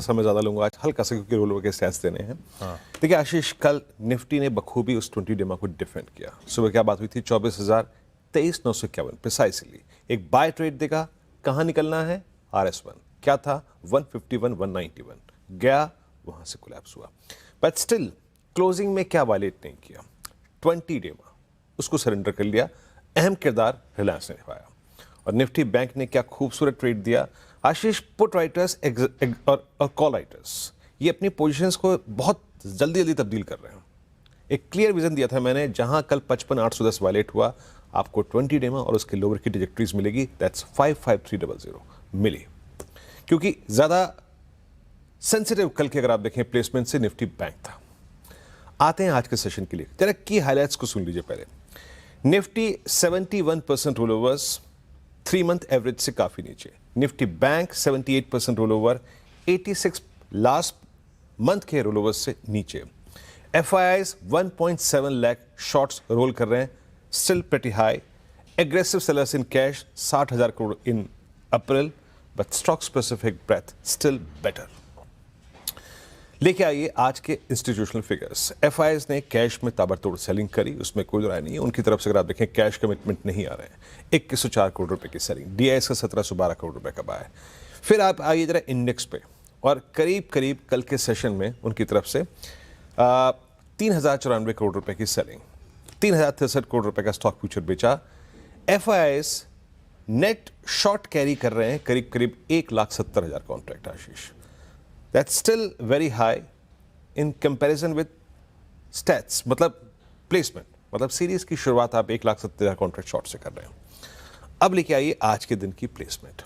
समय ज़्यादा लूंगा आज, हल्का सा, क्योंकि रोल ओवर के स्टैट्स देने हैं। हाँ। देखिए आशीष, कल निफ्टी ने बखूबी उस 20 डेमा को डिफेंड किया। सुबह क्या बात हुई थी? 24,23,951 प्रिसाइसली एक बाय ट्रेड देगा। कहाँ निकलना है? RS1 क्या था? 151 191 गया, वहां से कोलैप्स हुआ। बट स्टिल क्लोजिंग में क्या वायलेट नहीं किया, 20 डेमा उसको सरेंडर कर लिया। अहम किरदार रिलायंस ने निभाया। और निफ्टी बैंक ने क्या खूबसूरत ट्रेड दिया आशीष। पुट राइटर्स और कॉल राइटर्स ये अपनी पोजीशंस को बहुत जल्दी जल्दी तब्दील कर रहे हैं। एक क्लियर विजन दिया था मैंने, जहां कल 55,810 वायलेट हुआ, आपको 20 डेमा और उसके लोअर की ट्रैजेक्टरीज मिलेगी। दैट्स 55300 मिली, क्योंकि ज्यादा सेंसिटिव कल के अगर आप देखें प्लेसमेंट से निफ्टी बैंक था। आते हैं आज के सेशन के लिए, जरा की हाईलाइट्स को सुन लीजिए पहले। Nifty 71% roll overs 3 month average से काफी नीचे। Nifty bank 78% roll over 86 last month के रोल ओवर से नीचे। FIIs 1.7 लाख शॉर्ट्स रोल कर रहे हैं, still pretty high. Aggressive sellers in cash 60,000 crore in April, but stock specific breadth still better. लेके आइए आज के इंस्टीट्यूशनल फिगर्स। FIIs ने कैश में ताबड़तोड़ सेलिंग करी, उसमें कोई राय नहीं है। उनकी तरफ से अगर आप देखें कैश कमिटमेंट नहीं आ रहे हैं। 2104 करोड़ रुपए की सेलिंग, DIS का 1712 करोड़ रुपए का बाय। फिर आप आइए जरा इंडेक्स पे, और करीब करीब कल के सेशन में उनकी तरफ से 3094 करोड़ रुपए की सेलिंग, 3063 करोड़ रुपए का स्टॉक फ्यूचर बेचा। FIIs नेट शॉर्ट कैरी कर रहे हैं करीब करीब 1,70,000 contract Ashish. That's still very high in comparison with stats, मतलब प्लेसमेंट, मतलब सीरीज की शुरुआत आप 1,70,000 कॉन्ट्रैक्ट शॉर्ट से कर रहे हैं। अब लेके आइए आज के दिन की प्लेसमेंट।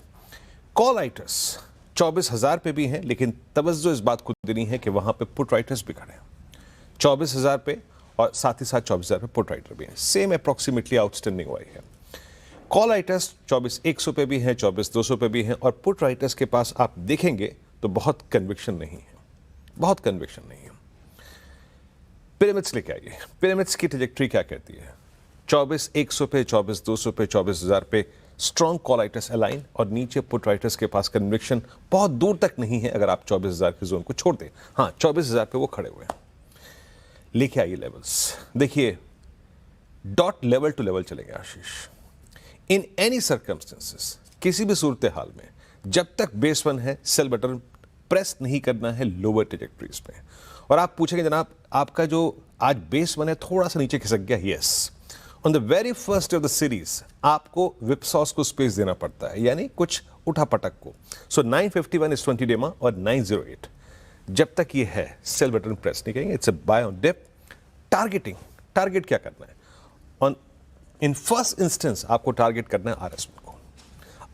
कॉल राइटर्स 24,000 पे भी हैं, लेकिन तवज्जो इस बात को देनी है कि वहां पे पुट राइटर्स भी खड़े हैं 24,000 पे, और साथ ही साथ 24,000 पे पुट राइटर भी हैं। सेम अप्रॉक्सीमेटली आउटस्टैंडिंग वाई है। कॉल राइटर्स 24,100 पे भी हैं, 24,200 पे भी हैं, और पुट राइटर्स के पास आप देखेंगे तो बहुत कन्विक्शन नहीं है, बहुत कन्विक्शन नहीं है। पिरामिड्स लेके आइए। पिरामिड्स की ट्रैजेक्टरी क्या कहती है? 24,100 पे, 24,200 पे, 24,000 पे स्ट्रॉन्ग कॉल राइटर्स अलाइन, और नीचे पुट राइटर्स के पास कन्विक्शन बहुत दूर तक नहीं है अगर आप 24,000 के जोन को छोड़ दें। हाँ, 24,000 पे वो खड़े हुए हैं। लेके आइए लेवल्स। देखिए डॉट लेवल टू लेवल चलेंगे आशीष। इन एनी सर्कमस्टेंसेस, किसी भी सूरत हाल में, जब तक बेस 1 है, सेल बटन प्रेस नहीं करना है लोअर ट्रैजेक्टरीज पे। और आप पूछेंगे जनाब आपका जो आज बेस 1 है थोड़ा सा नीचे खिसक गया। Yes, on the very first of the series आपको विपसॉस को स्पेस देना पड़ता है, यानी कुछ उठा पटक को। सो 951 इज 20 डेमा, और 908 जब तक ये है सेल बटन प्रेस नहीं करेंगे। It's a buy on dip. Targeting, target क्या करना है? ऑन इन फर्स्ट इंस्टेंस आपको टारगेट करना है RS1 को।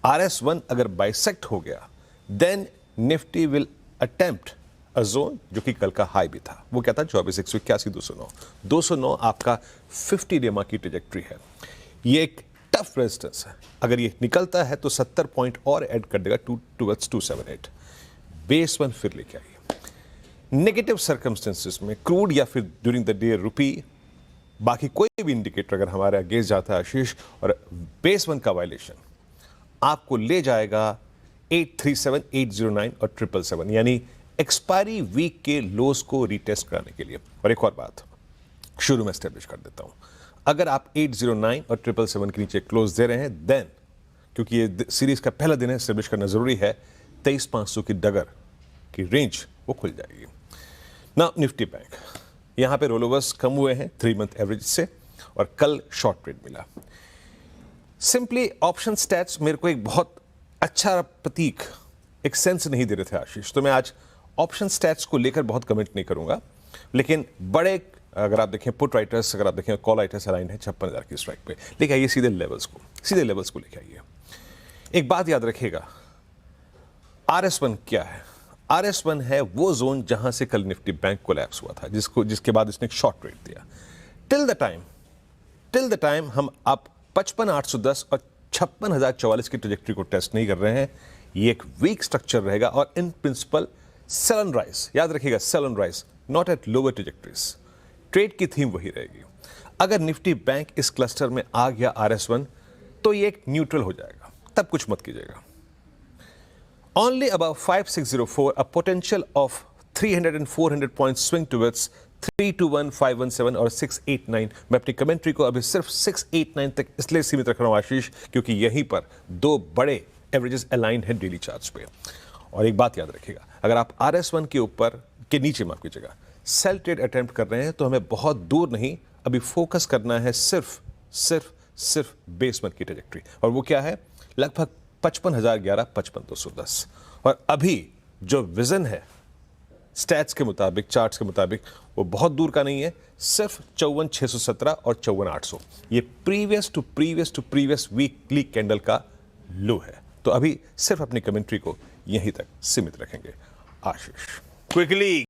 RS1 अगर बाइसेक्ट हो गया, then Nifty will attempt a zone जो कि कल का हाई भी था। वो क्या था? 24,181 209 209 आपका 50 डेमा की ट्रैजेक्टरी है। ये एक टफ रेजिस्टेंस है। अगर ये निकलता है तो 70 पॉइंट और ऐड कर देगा टुवर्ड्स 278। बेस 1 फिर लेके आइए। नेगेटिव सर्कमस्टेंसेस में क्रूड या फिर ड्यूरिंग द डे रुपी, बाकी कोई भी इंडिकेटर अगर हमारे अगेंस्ट जाता है आशीष, और बेस 1 का वायलेशन आपको ले जाएगा 837, 809 और 777, यानी एक्सपायरी वीक के लोस को रीटेस्ट कराने के लिए। और एक और बात शुरू में एस्टेब्लिश कर देता हूं, अगर आप 809 और 777 के नीचे क्लोज दे रहे हैं, देन क्योंकि ये सीरीज का पहला दिन है, एस्टेब्लिश करना जरूरी है, 23,500 की डगर की रेंज वो खुल जाएगी ना। निफ्टी बैंक यहां पे रोल ओवर्स कम हुए हैं 3 मंथ एवरेज से, और कल शॉर्ट ट्रेड मिला। सिंपली ऑप्शन स्टैट्स मेरे को एक बहुत अच्छा प्रतीक, एक सेंस नहीं दे रहे थे आशीष, तो मैं आज ऑप्शन स्टैट्स को लेकर बहुत कमेंट नहीं करूंगा। लेकिन बड़े अगर आप देखें पुट राइटर्स, अगर आप देखें कॉल राइटर्स अलाइन है 56,000 की स्ट्राइक पे। लेके आइए सीधे लेवल्स को, सीधे लेवल्स को लेके आइए। एक बात याद रखिएगा, RS1 क्या है? RS1 है वो जोन जहां से कल निफ्टी बैंक कोलैप्स हुआ था, जिसके बाद इसने एक शॉर्ट ट्रेड दिया। टिल द टाइम हम आप 55,810 और 56,044 की ट्रैजेक्टरी को टेस्ट नहीं कर रहे हैं। ये एक वीक स्ट्रक्चर रहेगा, और in principle sell and rise, याद रखिएगा, sell and rise, not at lower trajectories. Trade की थीम वही रहेगी। अगर निफ्टी बैंक इस क्लस्टर में आ गया RS1, तो ये एक न्यूट्रल हो जाएगा, तब कुछ मत कीजिएगा। Only above 5604, a potential of 300 and 400 points swing towards 321, 517 और 689। मैं अपनी कमेंट्री को अभी सिर्फ 689 तक इसलिए सीमित रख रहा हूं आशीष, क्योंकि यहीं पर दो बड़े एवरेजेस अलाइन हैं डेली चार्ट्स पे। और एक बात याद रखिएगा, अगर आप RS1 के ऊपर के नीचे, माफ कीजिएगा, सेल ट्रेड अटेम्प्ट कर रहे हैं तो हमें बहुत दूर नहीं, अभी फोकस करना है सिर्फ बेसमेंट की ट्रेजेक्ट्री। और वो क्या है? लगभग 55,011, 55,210। और अभी जो विजन है स्टैट्स के मुताबिक, चार्ट्स के मुताबिक, वो बहुत दूर का नहीं है, सिर्फ 54,617 और 54,800। ये प्रीवियस वीकली कैंडल का लो है। तो अभी सिर्फ अपनी कमेंट्री को यहीं तक सीमित रखेंगे आशीष। क्विकली